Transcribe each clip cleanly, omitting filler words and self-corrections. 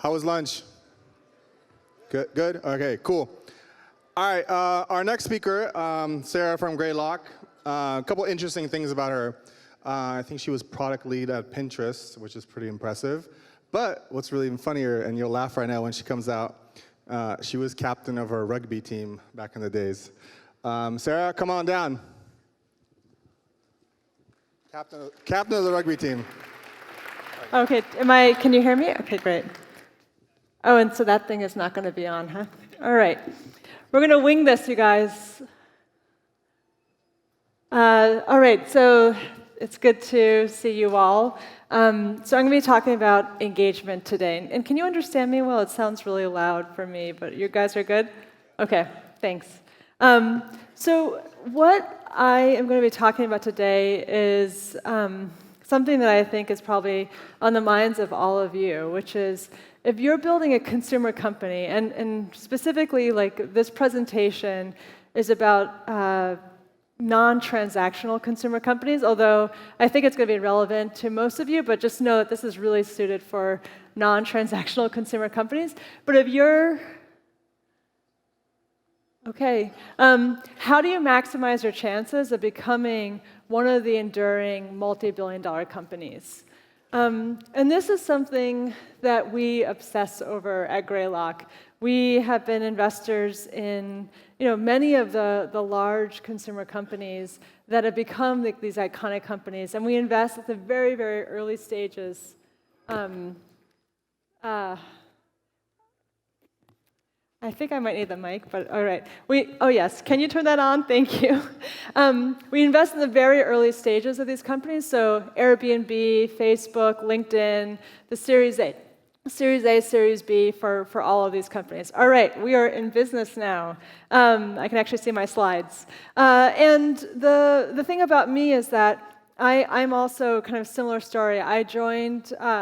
How was lunch? Good, good? Okay, cool. All right, our next speaker, Sarah from Greylock. A couple interesting things about her. I think she was product lead at Pinterest, which is pretty impressive. But what's really even funnier, and you'll laugh right now when she comes out, she was captain of our rugby team back in the days. Sarah, come on down. Captain of the rugby team. Okay, can you hear me? Okay, great. Oh, and so that thing is not going to be on, huh? All right. We're going to wing this, you guys. All right, so it's good to see you all. So I'm going to be talking about engagement today. And can you understand me well? It sounds really loud for me, but you guys are good? Okay, thanks. So what I am going to be talking about today is something that I think is probably on the minds of all of you, which is if you're building a consumer company, and specifically like this presentation is about non-transactional consumer companies, although I think it's going to be relevant to most of you, but just know that this is really suited for non-transactional consumer companies. But if you're okay, how do you maximize your chances of becoming one of the enduring multi-billion-dollar companies? And this is something that we obsess over at Greylock. We have been investors in many of the large consumer companies that have become these iconic companies, and we invest at the very, very early stages. I think I might need the mic, but all right. Oh yes, can you turn that on? Thank you. We invest in the very early stages of these companies, so Airbnb, Facebook, LinkedIn, the Series A, Series B for all of these companies. All right, we are in business now. I can actually see my slides. And the thing about me is that I'm also kind of similar story. I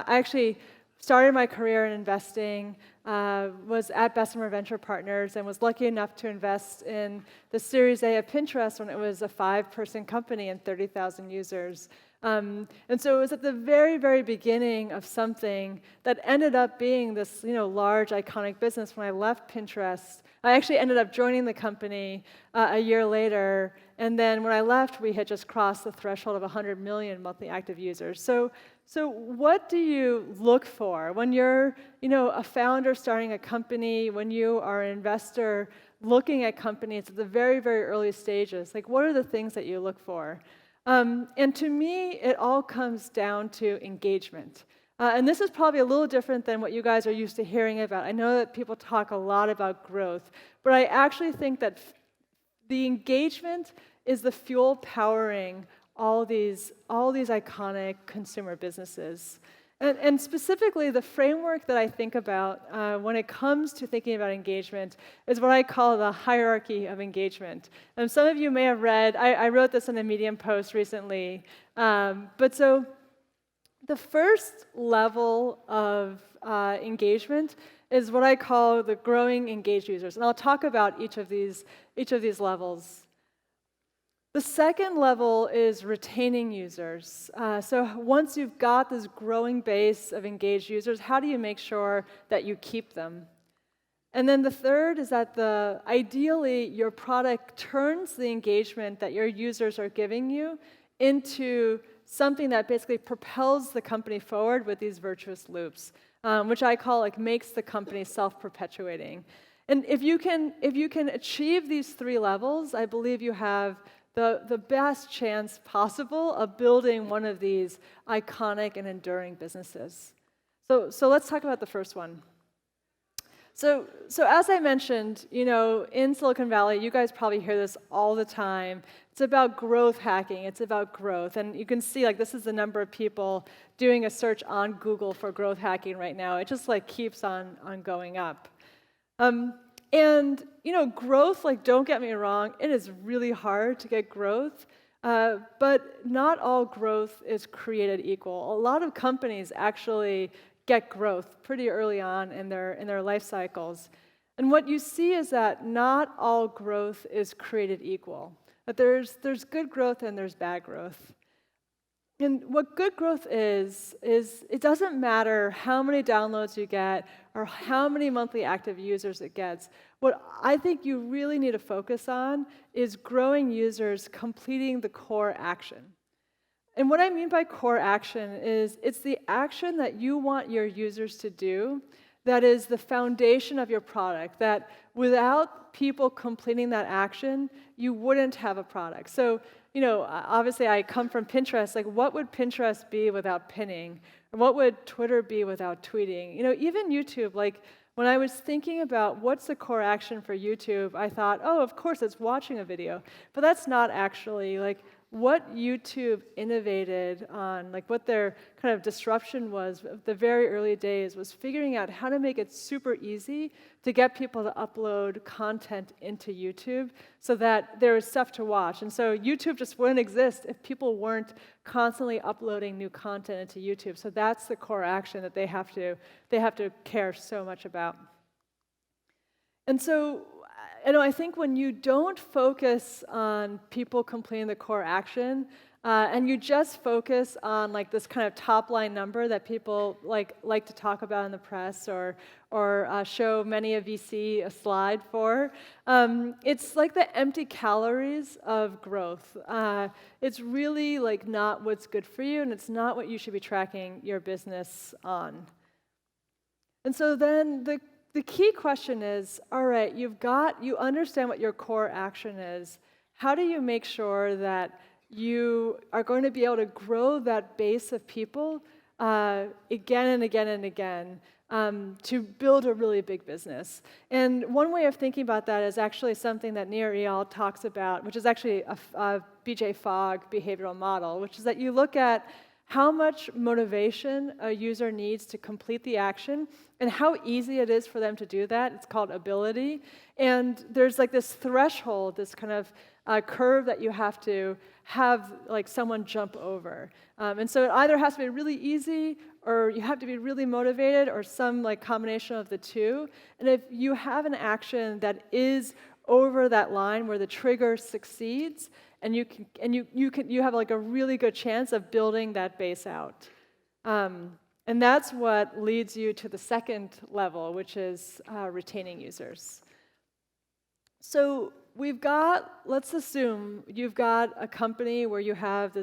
actually started my career in investing, was at Bessemer Venture Partners, and was lucky enough to invest in the Series A of Pinterest when it was a 5-person company and 30,000 users. And so it was at the very, very beginning of something that ended up being this large, iconic business. When I left Pinterest, I actually ended up joining the company a year later, and then when I left, we had just crossed the threshold of 100 million monthly active users. So what do you look for when you're a founder starting a company, when you are an investor looking at companies at the very, very early stages? Like, what are the things that you look for? And to me, it all comes down to engagement. And this is probably a little different than what you guys are used to hearing about. I know that people talk a lot about growth, but I actually think that the engagement is the fuel powering all these iconic consumer businesses. And specifically, the framework that I think about when it comes to thinking about engagement is what I call the hierarchy of engagement. And some of you may have read, I wrote this in a Medium post recently, but so the first level of engagement is what I call the growing engaged users. And I'll talk about each of these levels. The second level is retaining users. So once you've got this growing base of engaged users, how do you make sure that you keep them? And then the third is that ideally your product turns the engagement that your users are giving you into something that basically propels the company forward with these virtuous loops, which I call makes the company self-perpetuating. And if you can achieve these 3 levels, I believe you have the best chance possible of building one of these iconic and enduring businesses. So let's talk about the first one. So as I mentioned, in Silicon Valley, you guys probably hear this all the time. It's about growth hacking. It's about growth. And you can see this is the number of people doing a search on Google for growth hacking right now. It just keeps on going up. And growth, don't get me wrong, it is really hard to get growth, but not all growth is created equal. A lot of companies actually get growth pretty early on in their life cycles. And what you see is that not all growth is created equal. That there's good growth and there's bad growth. And what good growth is it doesn't matter how many downloads you get or how many monthly active users it gets. What I think you really need to focus on is growing users completing the core action. And what I mean by core action is it's the action that you want your users to do that is the foundation of your product, that without people completing that action, you wouldn't have a product. So, obviously I come from Pinterest. Like, what would Pinterest be without pinning? Or what would Twitter be without tweeting? Even YouTube, like, when I was thinking about what's the core action for YouTube, I thought, oh, of course, it's watching a video. But that's not actually, like, what YouTube innovated on, like what their kind of disruption was of the very early days, was figuring out how to make it super easy to get people to upload content into YouTube so that there was stuff to watch. And so YouTube just wouldn't exist if people weren't constantly uploading new content into YouTube. So that's the core action that they have to care so much about. And so I think when you don't focus on people completing the core action, and you just focus on like this kind of top line number that people like to talk about in the press or show many a VC a slide for, it's like the empty calories of growth. It's really like not what's good for you, and it's not what you should be tracking your business on. And so then the key question is, all right, you understand what your core action is. How do you make sure that you are going to be able to grow that base of people again and again and again to build a really big business? And one way of thinking about that is actually something that Nir Eyal talks about, which is actually a BJ Fogg behavioral model, which is that you look at how much motivation a user needs to complete the action and how easy it is for them to do that. It's called ability. And there's like this threshold, this kind of curve that you have to have like someone jump over. And so it either has to be really easy, or you have to be really motivated, or some like combination of the two. And if you have an action that is over that line where the trigger succeeds, and you have like a really good chance of building that base out. And that's what leads you to the second level, which is retaining users. So let's assume you've got a company where you have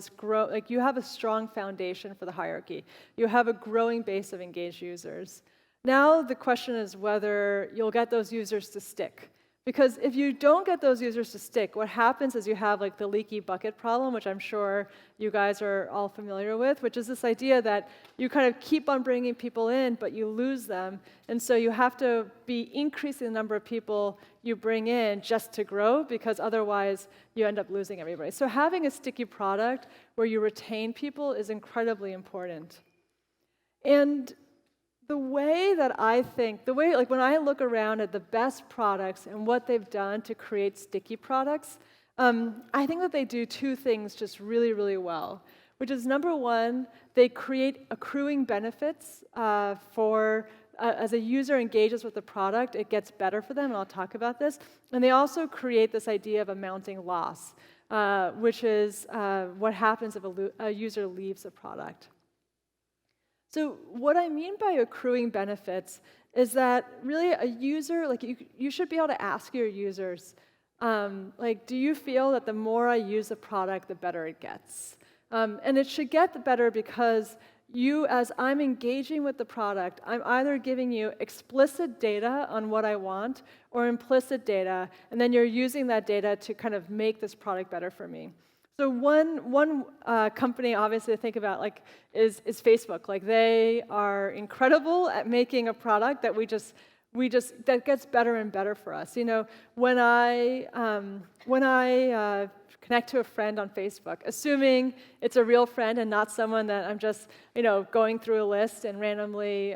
you have a strong foundation for the hierarchy. You have a growing base of engaged users. Now the question is whether you'll get those users to stick. Because if you don't get those users to stick, what happens is you have like the leaky bucket problem, which I'm sure you guys are all familiar with, which is this idea that you kind of keep on bringing people in, but you lose them. And so you have to be increasing the number of people you bring in just to grow, because otherwise you end up losing everybody. So having a sticky product where you retain people is incredibly important. And the way that I think, like when I look around at the best products and what they've done to create sticky products, I think that they do two things just really, really well, which is number one, they create accruing benefits as a user engages with the product, it gets better for them, and I'll talk about this. And they also create this idea of a mounting loss, which is what happens if a user leaves a product. So what I mean by accruing benefits is that really a user, like you should be able to ask your users, like, do you feel that the more I use the product, the better it gets? And it should get better because as I'm engaging with the product, I'm either giving you explicit data on what I want or implicit data, and then you're using that data to kind of make this product better for me. So one company, obviously, to think about is Facebook. Like, they are incredible at making a product that that gets better and better for us. When I connect to a friend on Facebook, assuming it's a real friend and not someone that I'm just going through a list and randomly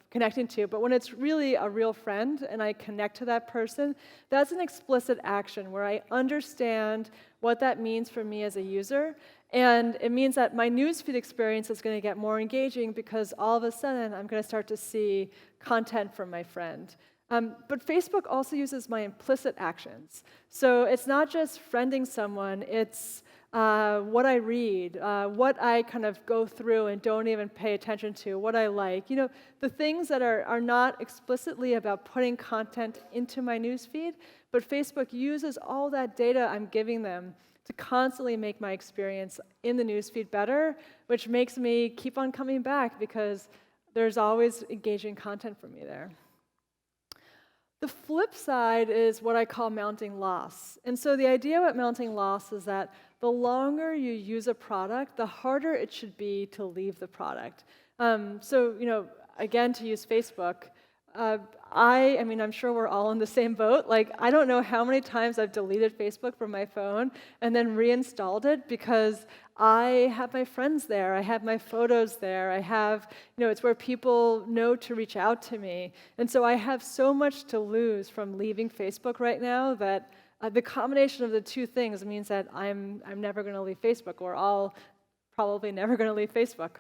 connecting to, but when it's really a real friend and I connect to that person, that's an explicit action where I understand what that means for me as a user, and it means that my newsfeed experience is going to get more engaging because all of a sudden I'm going to start to see content from my friend. But Facebook also uses my implicit actions. So it's not just friending someone, it's what I read, what I kind of go through and don't even pay attention to, what I like. The things that are not explicitly about putting content into my newsfeed, but Facebook uses all that data I'm giving them to constantly make my experience in the newsfeed better, which makes me keep on coming back because there's always engaging content for me there. The flip side is what I call mounting loss. And so the idea about mounting loss is that the longer you use a product, the harder it should be to leave the product. Again, to use Facebook, I mean, I'm sure we're all in the same boat. Like, I don't know how many times I've deleted Facebook from my phone and then reinstalled it because I have my friends there, I have my photos there, I have, it's where people know to reach out to me. And so I have so much to lose from leaving Facebook right now that the combination of the two things means that I'm never going to leave Facebook, or I'll probably never going to leave Facebook.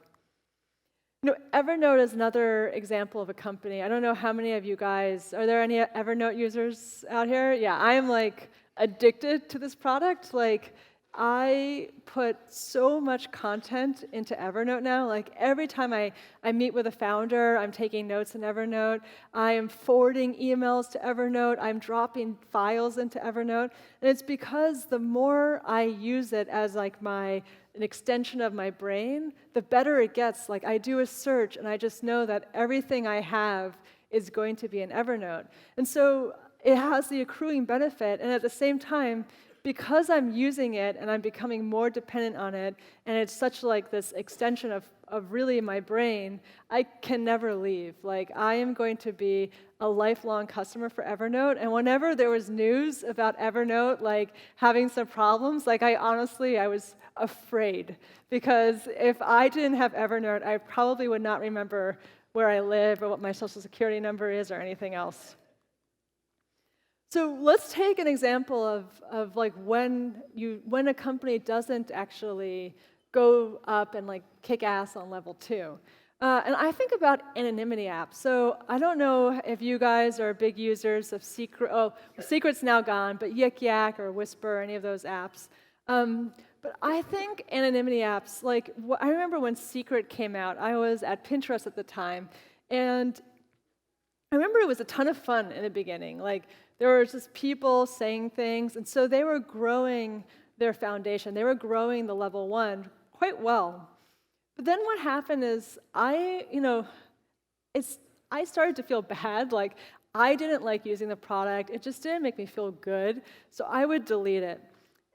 Evernote is another example of a company. I don't know how many of you guys, are there any Evernote users out here? Yeah, I am like addicted to this product. Like, I put so much content into Evernote now. Like, every time I meet with a founder, I'm taking notes in Evernote. I am forwarding emails to Evernote. I'm dropping files into Evernote. And it's because the more I use it as like an extension of my brain, the better it gets. Like, I do a search, and I just know that everything I have is going to be in Evernote. And so it has the accruing benefit, and at the same time, because I'm using it and I'm becoming more dependent on it, and it's such like this extension of really my brain, I can never leave. Like, I am going to be a lifelong customer for Evernote, and whenever there was news about Evernote like having some problems, like I was afraid, because if I didn't have Evernote, I probably would not remember where I live or what my social security number is or anything else. So let's take an example of like when a company doesn't actually go up and like kick ass on level 2. And I think about anonymity apps. So I don't know if you guys are big users of Secret. Oh, Secret's now gone, but Yik Yak or Whisper, any of those apps. But I think anonymity apps, like I remember when Secret came out, I was at Pinterest at the time, and I remember it was a ton of fun in the beginning. Like, there were just people saying things, and so they were growing their foundation. They were growing the level 1 quite well. But then what happened is I started to feel bad. Like, I didn't like using the product. It just didn't make me feel good, so I would delete it.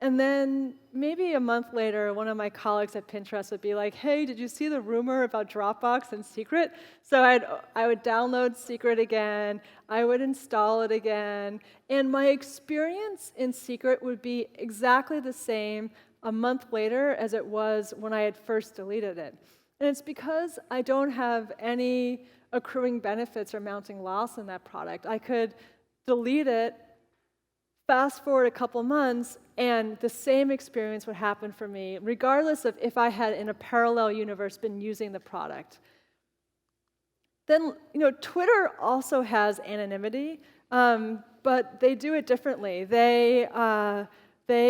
And then maybe a month later, one of my colleagues at Pinterest would be like, hey, did you see the rumor about Dropbox and Secret? So I would download Secret again, I would install it again, and my experience in Secret would be exactly the same a month later as it was when I had first deleted it. And it's because I don't have any accruing benefits or mounting loss in that product. I could delete it, fast forward a couple months, and the same experience would happen for me, regardless of if I had, in a parallel universe, been using the product. Then, Twitter also has anonymity, but they do it differently. They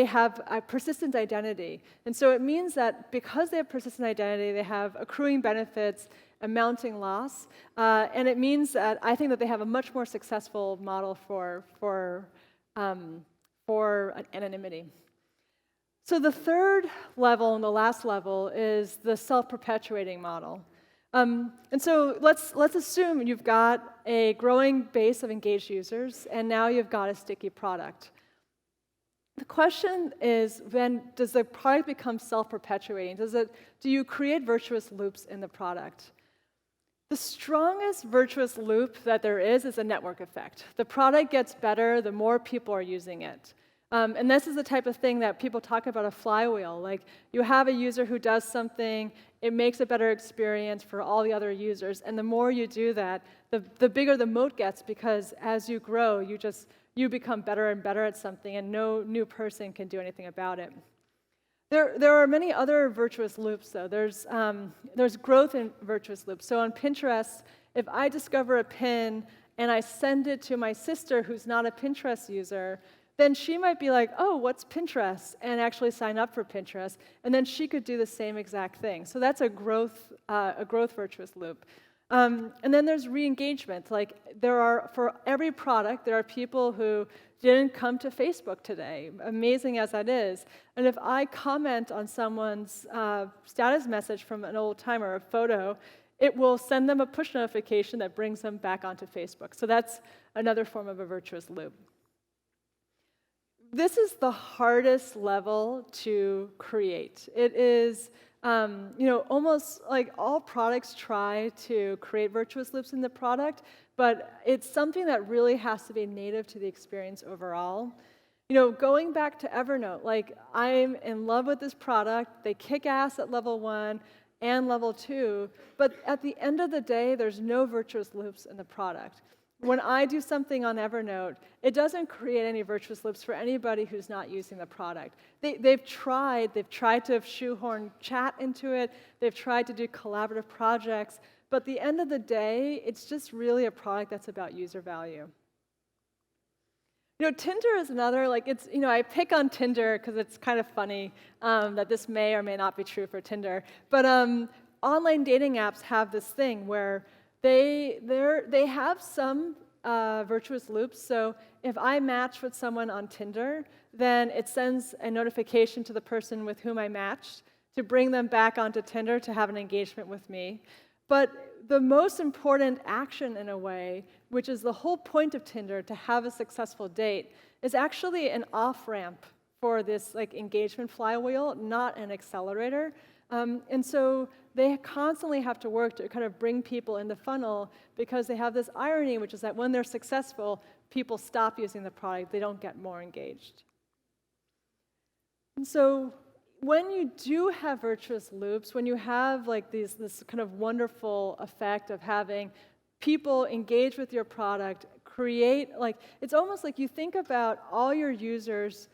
have a persistent identity. And so it means that because they have persistent identity, they have accruing benefits, a mounting loss, and it means that I think that they have a much more successful model for anonymity. So the third level and the last level is the self-perpetuating model. And so let's assume you've got a growing base of engaged users, and now you've got a sticky product. The question is, then, does the product become self-perpetuating? Do you create virtuous loops in the product? The strongest virtuous loop that there is a network effect. The product gets better the more people are using it. And this is the type of thing that people talk about, a flywheel. Like, you have a user who does something, it makes a better experience for all the other users, and the more you do that, the bigger the moat gets, because as you grow, you become better and better at something, and no new person can do anything about it. There are many other virtuous loops, though. There's growth in virtuous loops. So on Pinterest, if I discover a pin and I send it to my sister who's not a Pinterest user, then she might be like, oh, what's Pinterest? And actually sign up for Pinterest. And then she could do the same exact thing. So that's a growth virtuous loop. And then there's re-engagement. Like for every product, there are people who didn't come to Facebook today, amazing as that is. And if I comment on someone's status message from an old time or a photo, it will send them a push notification that brings them back onto Facebook. So that's another form of a virtuous loop. This is the hardest level to create. It is, almost like all products try to create virtuous loops in the product, but it's something that really has to be native to the experience overall. Going back to Evernote, like I'm in love with this product. They kick ass at level 1 and level 2, but at the end of the day, there's no virtuous loops in the product. When I do something on Evernote, it doesn't create any virtuous loops for anybody who's not using the product. They've tried to shoehorn chat into it, they've tried to do collaborative projects, but at the end of the day, it's just really a product that's about user value. Tinder is another, I pick on Tinder because it's kind of funny that this may or may not be true for Tinder, but online dating apps have this thing where they have some virtuous loops. So if I match with someone on Tinder, then it sends a notification to the person with whom I matched to bring them back onto Tinder to have an engagement with me. But the most important action, in a way, which is the whole point of Tinder, to have a successful date, is actually an off-ramp for this engagement flywheel, not an accelerator. And so they constantly have to work to kind of bring people in the funnel because they have this irony, which is that when they're successful, people stop using the product. They don't get more engaged. And so when you do have virtuous loops, when you have this kind of wonderful effect of having people engage with your product, create, it's almost like you think about all your users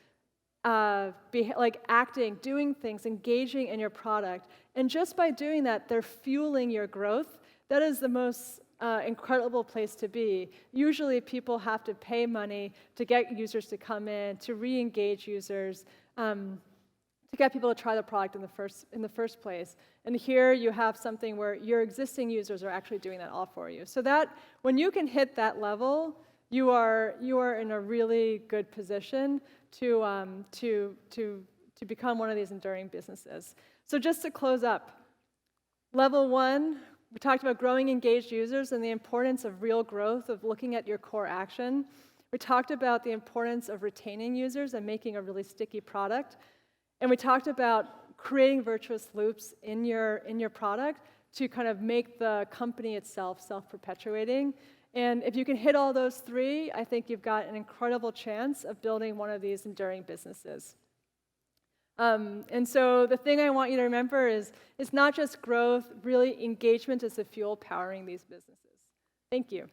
acting, doing things, engaging in your product. And just by doing that, they're fueling your growth. That is the most incredible place to be. Usually people have to pay money to get users to come in, to re-engage users, to get people to try the product in the first place. And here you have something where your existing users are actually doing that all for you. So that when you can hit that level, you are in a really good position to become one of these enduring businesses. So just to close up, level 1, we talked about growing engaged users and the importance of real growth, of looking at your core action. We talked about the importance of retaining users and making a really sticky product. And we talked about creating virtuous loops in your product to kind of make the company itself self-perpetuating. And if you can hit all those 3, I think you've got an incredible chance of building one of these enduring businesses. And so the thing I want you to remember is it's not just growth, really engagement is the fuel powering these businesses. Thank you.